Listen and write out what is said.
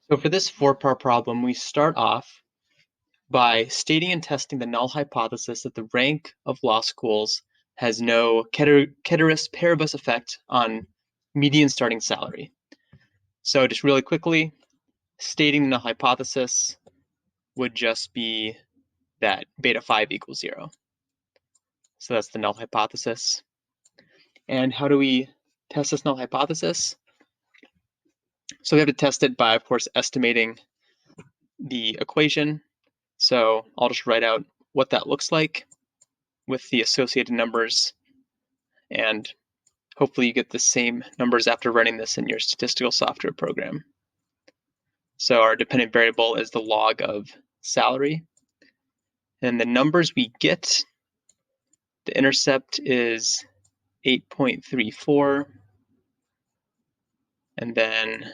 So for this four-part problem, we start off by stating and testing the null hypothesis that the rank of law schools has no ceteris paribus effect on median starting salary. So just really quickly, stating the null hypothesis would just be that beta 5 equals 0. So that's the null hypothesis. And how do we test this null hypothesis? So we have to test it by, of course, estimating the equation. So I'll just write out what that looks like with the associated numbers, and hopefully you get the same numbers after running this in your statistical software program. So our dependent variable is the log of salary, and the numbers we get, the intercept is 8.34, and then